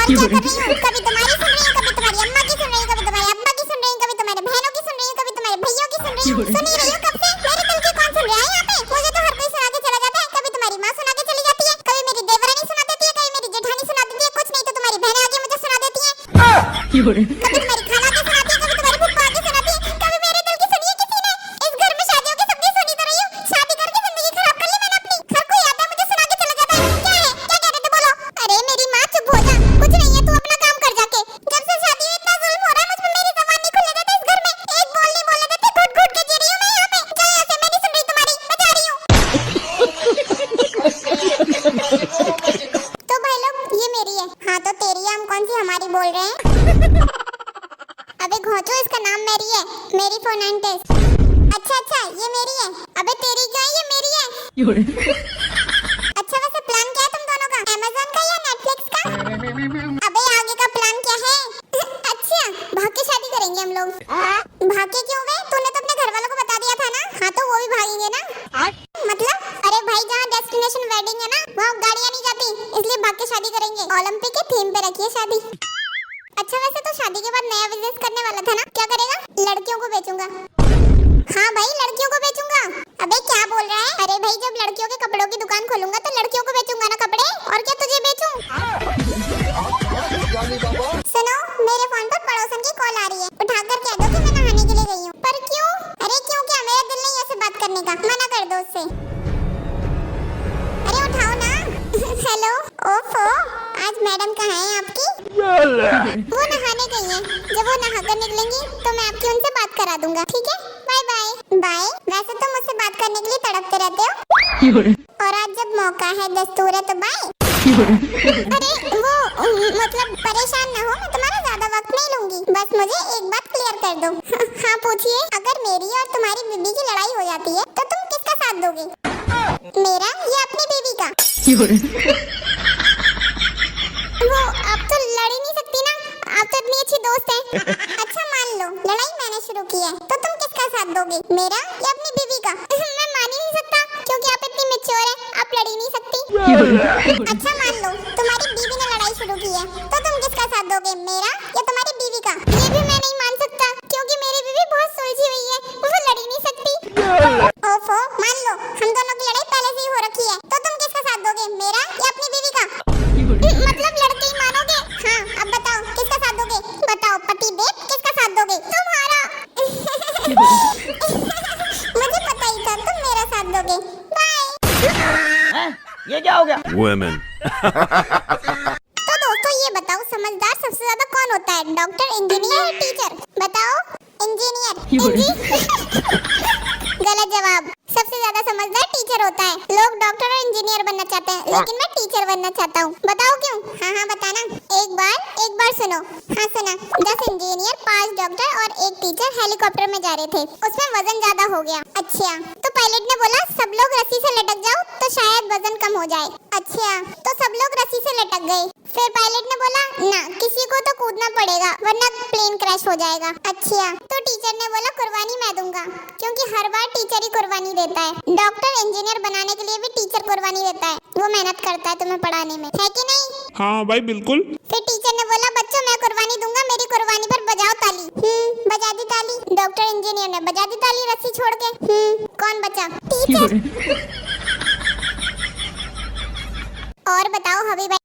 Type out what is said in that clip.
और क्या कर रही हूँ? कभी तुम्हारी सुन रही हूँ, कभी तुम्हारी अम्मा की सुन रही हूँ, कभी तुम्हारे अब्बा की सुन रही हूँ, कभी तुम्हारे बहनों की सुन रही हूँ, कभी तुम्हारे भैयों की सुन रही हूँ। सुन ही रही हूँ कब से। मेरे दिल की कौन सुन रहा है यहाँ पे? मुझे तो हर कोई सुना के चला जाता है। कभी तुम्हारी माँ सुना के चली जाती है, कभी मेरी देवरानी सुना देती है, कभी मेरी जेठानी सुना देती है, कुछ नहीं तो तुम्हारी बहनें आके मुझे सुना देती है। कभी तुम्हारी खाला के सुनाती है, कभी तुम्हारी फूफा के सुनाती है, कभी मेरे दिल की सुनी है किसी ने? इस घर में शादियों की सबकी सुनी तो रही हूँ। शादी करके जिंदगी खराब कर ली मैंने अपनी। हर कोई आता है मुझे सुना के चला जाता है। क्या है? क्या कह रहे थे बोलो? अरे मेरी माँ चुप हो जा, कुछ नहीं है, तू अपना काम कर जाके। जब से शादी हुई इतना जुल्म हो रहा है मुझ पे, मेरी जुबान नहीं खुलने देते इस घर में। एक बोल नहीं बोलने देते, घुट घुट के जी रही हूँ मैं यहाँ पे। चल यहाँ से, मैं नहीं सुन रही तुम्हारी, मैं जा रही हूँ। तो भाई लोग ये मेरी है। हाँ तो तेरी है, हम कौन सी हमारी बोल रहे हैं? अबे घोंचो, इसका नाम मैरी है, मेरी फोनांटेस। अच्छा ये मेरी है। अबे तेरी क्या है? ये मेरी है। अच्छा वैसे प्लान क्या है तुम दोनों का? अमेज़न का या नेटफ्लिक्स का? अबे आगे का प्लान क्या है? अच्छा भाग के शादी करेंगे हम लोग। भाग के क्यों बे? तूने तो अपने घर वालों को बता दिया था ना। हाँ तो वो भी भागेंगे ना? मतलब अरे भाई जहाँ डेस्टिनेशन वेडिंग है ना, वहाँ गाड़ियाँ नहीं जाती, इसलिए भाग के शादी करेंगे। ओलंपिक के थीम पे रखिए शादी। अच्छा वैसे तो शादी के बाद नया बिजनेस करने वाला था ना, क्या करेगा? लड़कियों को बेचूंगा। हाँ भाई लड़कियों को बेचूंगा। अबे क्या बोल रहा है? अरे भाई जब लड़कियों के कपड़ों की दुकान खोलूंगा तो लड़कियों को बेचूंगा ना कपड़े, और क्या तुझे बेचूं? सुनो मेरे फोन पर पड़ोसन की कॉल आ रही है, उठाकर कह दो कि मैं नहाने के लिए गई हूँ। पर क्यों? अरे क्यों क्या? मेरा दिल नहीं ऐसे बात करने का, मना कर दो उससे। अरे उठाओ ना। हेलो। ओफो आज मैडम कहाँ है आपकी? वो नहाने गई हैं। जब वो नहाकर निकलेंगी तो मैं आपकी उनसे बात करा दूंगा, ठीक है? Bye bye. बाय। वैसे तो मुझसे बात करने के लिए तड़पते रहते हो, और आज जब मौका है, दस्तूर है तो बाय। अरे वो मतलब परेशान ना हो, मैं तुम्हारा ज्यादा वक्त नहीं लूंगी, बस मुझे एक बात क्लियर कर दो। हाँ पूछिए। अगर मेरी और तुम्हारी बीबी की लड़ाई हो जाती है तो तुम किसका साथ दोगे? मेरा या अपनी बीबी का? वो आप तो लड़ ही नहीं सकती ना, आप तो इतनी अच्छी दोस्त हैं। अच्छा मान लो लड़ाई मैंने शुरू की है, तो तुम किसका साथ दोगे? मेरा या अपनी बीबी का? मैं मान ही नहीं सकता क्योंकि आप इतनी मैच्योर हैं, आप लड़ ही नहीं सकती। अच्छा मान लो तुम्हारी बीवी ने लड़ाई शुरू की है, तो तुम किसका साथ दोगे? मेरा या तुम्हारी बीवी का? ये भी मैं नहीं मान सकता क्योंकि मेरी बीवी बहुत सुलझी हुई है, वो लड़ ही नहीं सकती। ओफो मान लो हम दोनों की लड़ाई पहले से ही हो रखी है, तो तुम किसका साथ दोगे? मेरा या अपनी बीवी का? मतलब लड़के ही मानोगे? हाँ अब बताओ किसका साथ दोगे? बताओ पति देव किसका साथ दोगे? तुम्हारा। मुझे पता ही था तुम मेरा साथ दोगे। बाय। ये क्या हो गया? Women. तो दोस्तों ये बताओ समझदार सबसे ज्यादा कौन होता है? डॉक्टर, इंजीनियर या टीचर? बताओ। इंजीनियर। गलत जवाब। सबसे ज्यादा समझदार टीचर होता है। लोग डॉक्टर और इंजीनियर बनना चाहते हैं, लेकिन मैं टीचर बनना चाहता हूँ। बताओ क्यों? हाँ बताना। एक बार सुनो। हाँ सुना। 10 इंजीनियर, 5 डॉक्टर और 1 टीचर हेलीकॉप्टर में जा रहे थे, उसमें वजन ज्यादा हो गया। अच्छा तो पायलट ने बोला सब लोग रस्सी से लटक जाओ तो शायद वजन कम हो जाए। अच्छा तो सब लोग रस्सी से लटक गए। फिर पायलट ने बोला ना किसी को तो कूदना पड़ेगा वरना प्लेन क्रैश हो जाएगा। अच्छा तो टीचर ने बोला कुर्बानी मैं दूंगा, क्योंकि हर बार टीचर ही कुर्बानी देता है। डॉक्टर इंजीनियर बनाने के लिए भी टीचर कुर्बानी देता है, वो मेहनत करता है तुम्हें पढ़ाने में, है कि नहीं? हाँ भाई बिल्कुल। फिर टीचर ने बोला बच्चों मैं कुर्बानी दूंगा, मेरी कुर्बानी पर बजाओ ताली। बजा दी ताली। डॉक्टर इंजीनियर ने बजा दी ताली रस्सी छोड़ के। कौन बचा? टीचर। और बताओ हबीब भाई।